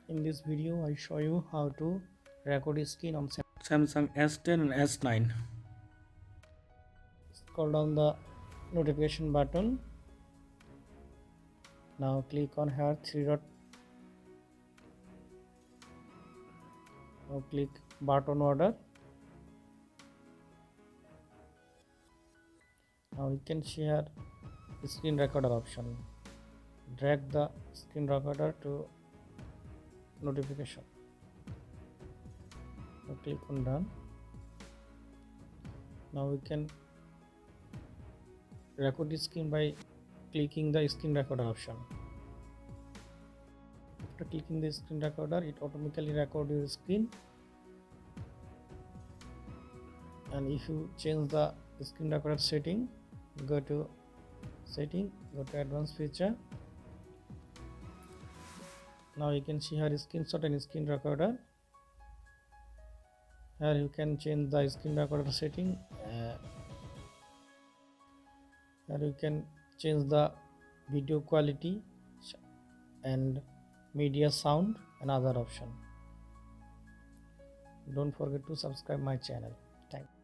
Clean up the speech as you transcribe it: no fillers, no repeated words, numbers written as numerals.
In this video I show you how to record screen on Samsung S10 and S9. Scroll down the notification button. Now click on here three dot. Now click button order. Now you can share screen recorder option. Drag the screen recorder to notification. Now click on done. Now we can record the screen by clicking the screen recorder option. After clicking the screen recorder, it automatically records your screen. And if you change the screen recorder setting, go to setting, go to advanced feature. Now you can see here screenshot and screen recorder. Here you can change the screen recorder setting. Here you can change the video quality and media sound and other option. Don't forget to subscribe my channel. Thank you.